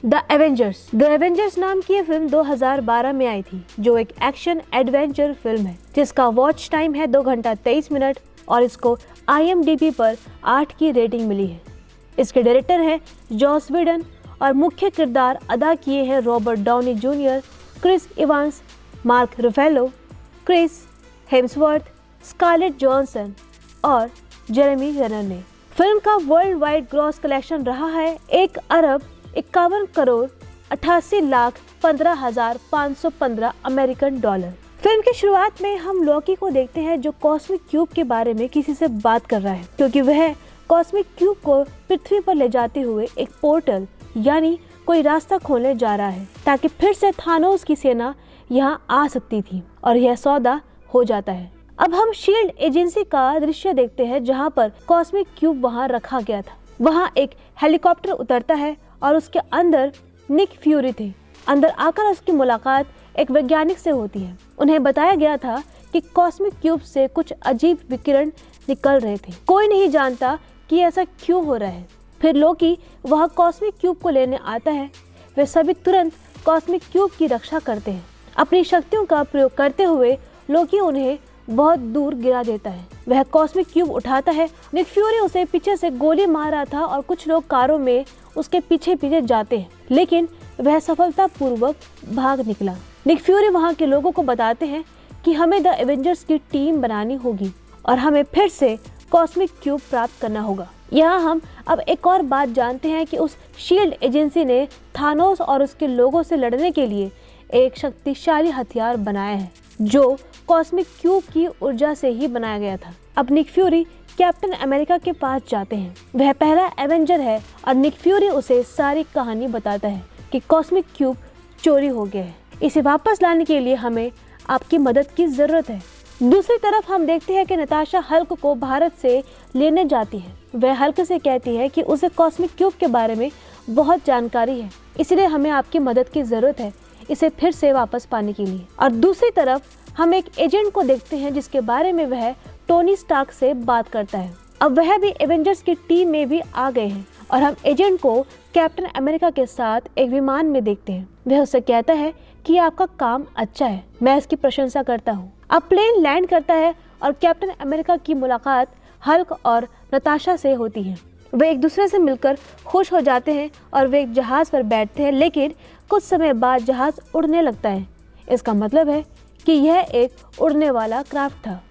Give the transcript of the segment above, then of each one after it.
The Avengers नाम की ये फिल्म 2012 में आई थी, जो एक एक्शन एडवेंचर फिल्म है जिसका वॉच टाइम है 2 घंटा 23 मिनट और इसको IMDb पर 8 की रेटिंग मिली है। इसके डायरेक्टर हैं जॉस व्हीडन और मुख्य किरदार अदा किए हैं Robert Downey Junior, Chris Evans, Mark Ruffalo, Chris Hemsworth, Scarlett Johansson और जेरेमी रेनर ने। फिल्म का वर्ल्ड वाइड ग्रॉस कलेक्शन रहा है 1,51,88,15,515 अमेरिकन डॉलर। फिल्म की शुरुआत में हम लॉकी को देखते हैं जो कॉस्मिक क्यूब के बारे में किसी से बात कर रहा है, क्योंकि वह कॉस्मिक क्यूब को पृथ्वी पर ले जाते हुए एक पोर्टल यानी कोई रास्ता खोलने जा रहा है ताकि फिर से थानोस की सेना यहाँ आ सकती थी, और यह सौदा हो जाता है। अब हम शील्ड एजेंसी का दृश्य देखते हैं जहाँ पर कॉस्मिक क्यूब वहाँ रखा गया था। वहाँ एक हेलीकॉप्टर उतरता है और उसके अंदर निक फ्यूरी थे। अंदर आकर उसकी मुलाकात एक वैज्ञानिक से होती है। उन्हें बताया गया था कि कॉस्मिक क्यूब से कुछ अजीब विकिरण निकल रहे थे। कोई नहीं जानता कि ऐसा क्यों हो रहा है। फिर लोकी वहाँ कॉस्मिक क्यूब को लेने आता है। वे सभी तुरंत कॉस्मिक क्यूब की रक्षा करते हैं। अपनी शक्तियों का प्रयोग करते हुए लोकी उन्हें बहुत दूर गिरा देता है। वह कॉस्मिक क्यूब उठाता है। निक फ्यूरी उसे पीछे से गोली मार रहा था और कुछ लोग कारों में उसके पीछे पीछे जाते हैं, लेकिन वह सफलतापूर्वक भाग निकला। निक फ्यूरी वहाँ के लोगों को बताते हैं कि हमें द एवेंजर्स की टीम बनानी होगी और हमें फिर से कॉस्मिक क्यूब प्राप्त करना होगा। यहाँ हम अब एक और बात जानते हैं कि उस शील्ड एजेंसी ने थानोस और उसके लोगों से लड़ने के लिए एक शक्तिशाली हथियार बनाया है जो कॉस्मिक क्यूब की ऊर्जा से ही बनाया गया था। अब निक फ्यूरी कैप्टन अमेरिका के पास जाते हैं। वह पहला एवेंजर है और निक फ्यूरी उसे सारी कहानी बताता है कि कॉस्मिक क्यूब चोरी हो गया है। इसे वापस लाने के लिए हमें आपकी मदद की जरूरत है। दूसरी तरफ हम देखते हैं कि नताशा हल्क को भारत से लेने जाती है। वह हल्क से कहती है कि उसे कॉस्मिक क्यूब के बारे में बहुत जानकारी है, इसलिए हमें आपकी मदद की जरूरत है इसे फिर से वापस पाने के लिए। और दूसरी तरफ हम एक एजेंट को देखते हैं जिसके बारे में वह टोनी स्टार्क से बात करता है। अब वह भी एवेंजर्स की टीम में भी आ गए हैं और हम एजेंट को कैप्टन अमेरिका के साथ एक विमान में देखते हैं। वह उससे कहता है कि आपका काम अच्छा है, मैं इसकी प्रशंसा करता हूँ। अब प्लेन लैंड करता है और कैप्टन अमेरिका की मुलाकात हल्क और नताशा से होती है। वे एक दूसरे से मिलकर खुश हो जाते हैं और वे एक जहाज पर बैठते हैं, लेकिन कुछ समय बाद जहाज उड़ने लगता है। इसका मतलब है कि यह एक उड़ने वाला क्राफ्ट था।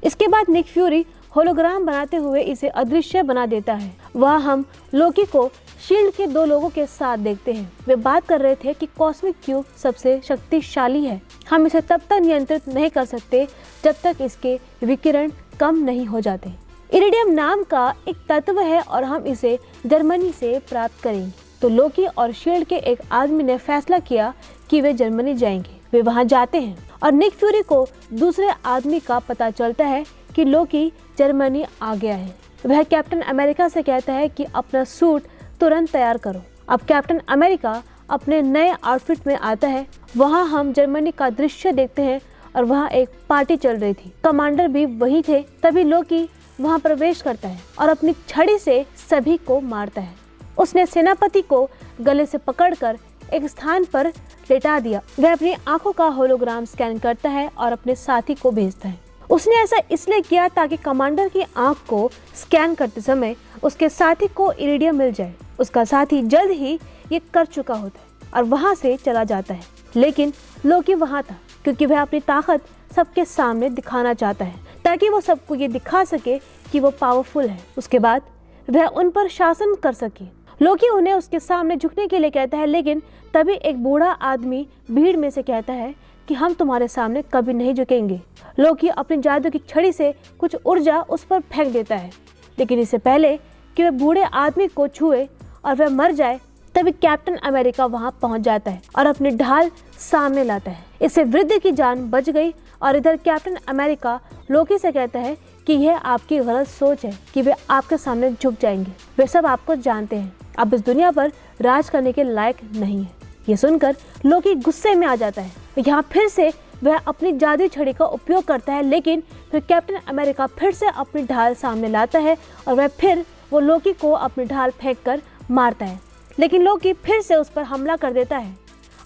इसके बाद निक फ्यूरी होलोग्राम बनाते हुए इसे अदृश्य बना देता है। वहाँ हम लोकी को शील्ड के 2 लोगों के साथ देखते हैं। वे बात कर रहे थे कि कॉस्मिक क्यूब सबसे शक्तिशाली है। हम इसे तब तक नियंत्रित नहीं कर सकते जब तक इसके विकिरण कम नहीं हो जाते। इरिडियम नाम का एक तत्व है और हम इसे जर्मनी से प्राप्त करेंगे। तो लोकी और शील्ड के एक आदमी ने फैसला किया कि वे जर्मनी जाएंगे। वे वहां जाते हैं और निक फ्यूरी को दूसरे आदमी का पता चलता है कि लोकी जर्मनी आ गया है। वह कैप्टन अमेरिका से कहता है कि अपना सूट तुरंत तैयार करो। अब कैप्टन अमेरिका अपने नए आउटफिट में आता है। वहां हम जर्मनी का दृश्य देखते हैं और वहां एक पार्टी चल रही थी। कमांडर भी वही थे। तभी लोकी वहां प्रवेश करता है और अपनी छड़ी से सभी को मारता है। उसने सेनापति को गले से पकड़कर एक स्थान पर लेटा दिया। वह अपनी आंखों का होलोग्राम स्कैन करता है और अपने साथी को भेजता है। उसने ऐसा इसलिए किया ताकि कमांडर की आंख को स्कैन करते समय उसके साथी को इरिडियम मिल जाए। उसका साथी जल्द ही ये कर चुका होता है और वहां से चला जाता है, लेकिन लोकी वहां था क्योंकि वह अपनी ताकत सबके सामने दिखाना चाहता है ताकि वो सबको ये दिखा सके कि वो पावरफुल है। उसके बाद वह उन पर शासन कर सके। लोकी उन्हें उसके सामने झुकने के लिए कहता है, लेकिन तभी एक बूढ़ा आदमी भीड़ में से कहता है कि हम तुम्हारे सामने कभी नहीं झुकेंगे। लोकी अपनी जादू की छड़ी से कुछ ऊर्जा उस पर फेंक देता है, लेकिन इससे पहले कि वह बूढ़े आदमी को छुए और वह मर जाए, तभी कैप्टन अमेरिका वहां पहुंच जाता है और अपनी ढाल सामने लाता है। इससे वृद्ध की जान बच गई और इधर कैप्टन अमेरिका लोकी से कहता है कि यह आपकी गलत सोच है कि वे आपके सामने झुक जाएंगे। वे सब आपको जानते हैं, आप इस दुनिया पर राज करने के लायक नहीं है। ये सुनकर लोकी गुस्से में आ जाता है। यहाँ फिर से वह अपनी जादुई छड़ी का उपयोग करता है, लेकिन फिर कैप्टन अमेरिका फिर से अपनी ढाल सामने लाता है और वह लोकी को अपनी ढाल फेंक कर मारता है। लेकिन लोकी फिर से उस पर हमला कर देता है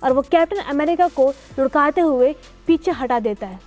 और वो कैप्टन अमेरिका को लुढ़काते हुए पीछे हटा देता है।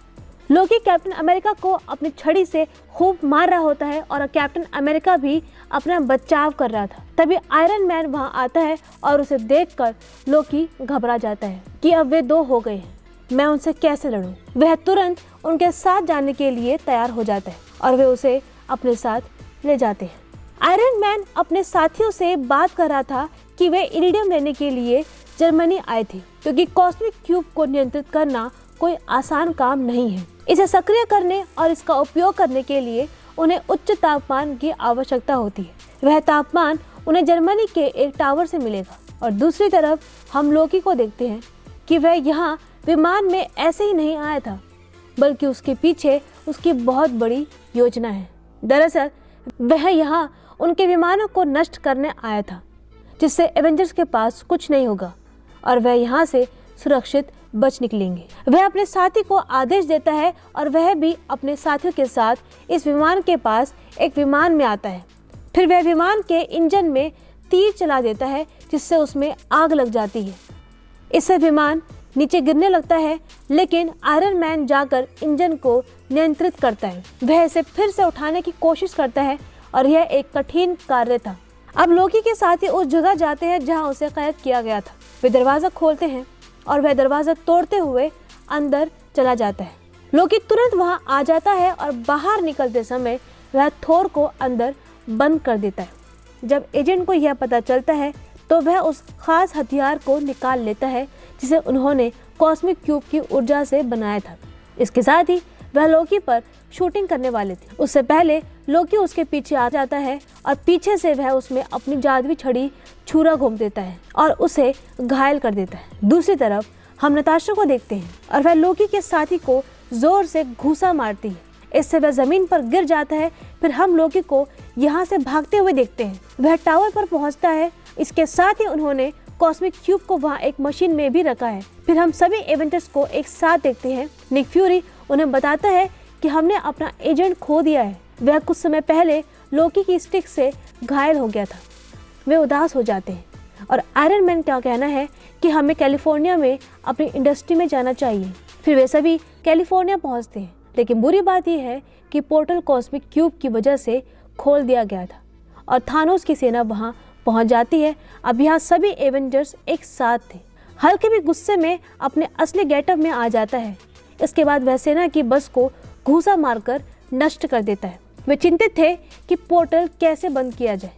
लोकी कैप्टन अमेरिका को अपनी छड़ी से खूब मार रहा होता है और कैप्टन अमेरिका भी अपना बचाव कर रहा था। तभी आयरन मैन वहां आता है और उसे देखकर लोकी घबरा जाता है कि अब वे दो हो गए हैं, मैं उनसे कैसे लड़ूं। वह तुरंत उनके साथ जाने के लिए तैयार हो जाता है और वे उसे अपने साथ ले जाते हैं। आयरन मैन अपने साथियों से बात कर रहा था कि वे इरिडियम लेने के लिए जर्मनी आए थे, क्योंकि कॉस्मिक क्यूब को नियंत्रित करना कोई आसान काम नहीं है। इसे सक्रिय करने और इसका उपयोग करने के लिए उन्हें उच्च तापमान की आवश्यकता होती है। वह तापमान उन्हें जर्मनी के एक टावर से मिलेगा। और दूसरी तरफ हम लोकी को देखते हैं कि वह यहाँ विमान में ऐसे ही नहीं आया था, बल्कि उसके पीछे उसकी बहुत बड़ी योजना है। दरअसल वह यहाँ उनके विमानों को नष्ट करने आया था, जिससे एवेंजर्स के पास कुछ नहीं होगा और वह यहाँ से सुरक्षित बच निकलेंगे। वह अपने साथी को आदेश देता है और वह भी अपने साथियों के साथ इस विमान के पास एक विमान में आता है। फिर वह विमान के इंजन में तीर चला देता है, जिससे उसमें आग लग जाती है। इससे विमान नीचे गिरने लगता है, लेकिन आयरन मैन जाकर इंजन को नियंत्रित करता है। वह इसे फिर से उठाने की कोशिश करता है और यह एक कठिन कार्य था। अब लोकी के साथी उस जगह जाते हैं जहां उसे कैद किया गया था। वे दरवाजा खोलते हैं और वह दरवाजा तोड़ते हुए अंदर चला जाता है। लोकी तुरंत वहां आ जाता है और बाहर निकलते समय वह थोर को अंदर बंद कर देता है। जब एजेंट को यह पता चलता है तो वह उस खास हथियार को निकाल लेता है जिसे उन्होंने कॉस्मिक क्यूब की ऊर्जा से बनाया था। इसके साथ ही वह लोकी पर शूटिंग करने वाले थे। उससे पहले लोकी उसके पीछे आ जाता है और पीछे से वह उसमें अपनी जादुई छड़ी छुरा घोंप देता है और उसे घायल कर देता है। दूसरी तरफ हम नताशा को देखते हैं और वह लोकी के साथी को जोर से घूसा मारती है। इससे वह जमीन पर गिर जाता है। फिर हम लोकी को यहाँ से भागते हुए देखते हैं। वह टावर पर पहुँचता है। इसके साथ ही उन्होंने कॉस्मिक क्यूब को वहाँ एक मशीन में भी रखा है। फिर हम सभी एवेंजर्स को एक साथ देखते हैं। निक फ्यूरी उन्हें बताता है कि हमने अपना एजेंट खो दिया है। वह कुछ समय पहले लोकी की स्टिक से घायल हो गया था। वे उदास हो जाते हैं और आयरन मैन का कहना है कि हमें कैलिफोर्निया में अपनी इंडस्ट्री में जाना चाहिए। फिर वे सभी कैलिफोर्निया पहुंचते हैं, लेकिन बुरी बात यह है कि पोर्टल कॉस्मिक क्यूब की वजह से खोल दिया गया था और थानोस की सेना वहां पहुंच जाती है। अब यहाँ सभी एवेंजर्स एक साथ थे। हल्क भी गुस्से में अपने असली गेटअप में आ जाता है। इसके बाद वह सेना की बस को घूसा मारकर नष्ट कर देता है। वे चिंतित थे कि पोर्टल कैसे बंद किया जाए।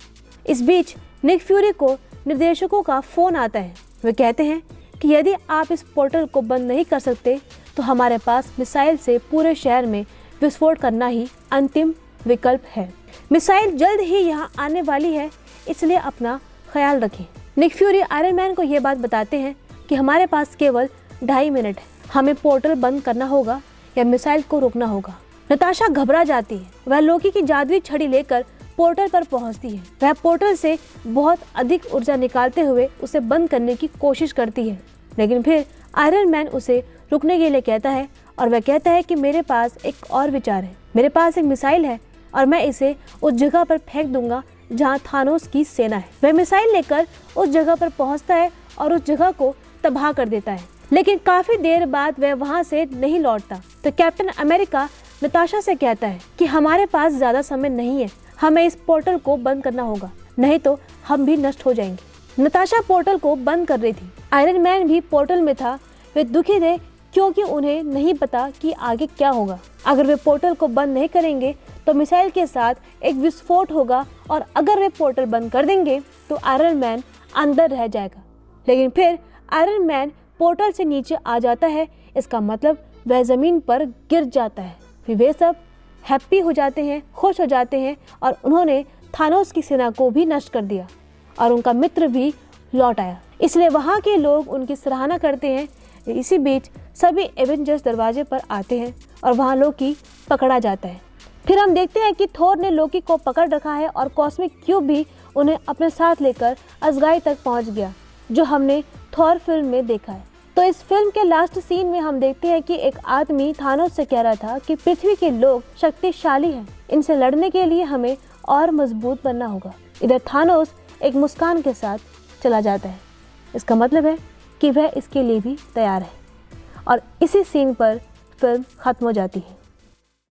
इस बीच निक फ्यूरी को निर्देशकों का फोन आता है। वे कहते हैं कि यदि आप इस पोर्टल को बंद नहीं कर सकते तो हमारे पास मिसाइल से पूरे शहर में विस्फोट करना ही अंतिम विकल्प है। मिसाइल जल्द ही यहाँ आने वाली है, इसलिए अपना ख्याल रखें। निक फ्यूरी आयरन मैन को यह बात बताते हैं कि हमारे पास केवल 2.5 मिनट है। हमें पोर्टल बंद करना होगा या मिसाइल को रोकना होगा। नताशा घबरा जाती है। वह लोकी की जादुई छड़ी लेकर पोर्टल पर पहुंचती है। वह पोर्टल से बहुत अधिक ऊर्जा निकालते हुए उसे बंद करने की कोशिश करती है, लेकिन फिर आयरन मैन उसे रुकने के लिए कहता है और वह कहता है कि मेरे पास एक और विचार है। मेरे पास एक मिसाइल है और मैं इसे उस जगह पर फेंक दूंगा जहां थानोस की सेना है। वह मिसाइल लेकर उस जगह पर पहुंचता है और उस जगह को तबाह कर देता है, लेकिन काफी देर बाद वह वहां से नहीं लौटता। तो कैप्टन अमेरिका नताशा से कहता है कि हमारे पास ज्यादा समय नहीं है, हमें इस पोर्टल को बंद करना होगा, नहीं तो हम भी नष्ट हो जाएंगे। नताशा पोर्टल को बंद कर रही थी। आयरन मैन भी पोर्टल में था। वे दुखी थे क्योंकि उन्हें नहीं पता कि आगे क्या होगा। अगर वे पोर्टल को बंद नहीं करेंगे तो मिसाइल के साथ एक विस्फोट होगा और अगर वे पोर्टल बंद कर देंगे तो आयरन मैन अंदर रह जाएगा। लेकिन फिर आयरन मैन पोर्टल से नीचे आ जाता है। इसका मतलब वह जमीन पर गिर जाता है। फिर वे सब हैप्पी हो जाते हैं, खुश हो जाते हैं और उन्होंने थानोस की सेना को भी नष्ट कर दिया और उनका मित्र भी लौट आया, इसलिए वहाँ के लोग उनकी सराहना करते हैं। इसी बीच सभी एवेंजर्स दरवाजे पर आते हैं और वहाँ लोकी पकड़ा जाता है। फिर हम देखते हैं कि थोर ने लोकी को पकड़ रखा है और कॉस्मिक क्यूब भी उन्हें अपने साथ लेकर असगाई तक पहुँच गया, जो हमने थोर फिल्म में देखा है। तो इस फिल्म के लास्ट सीन में हम देखते हैं कि एक आदमी थानोस से कह रहा था कि पृथ्वी के लोग शक्तिशाली हैं, इनसे लड़ने के लिए हमें और मजबूत बनना होगा। इधर थानोस एक मुस्कान के साथ चला जाता है। इसका मतलब है कि वह इसके लिए भी तैयार है और इसी सीन पर फिल्म ख़त्म हो जाती है।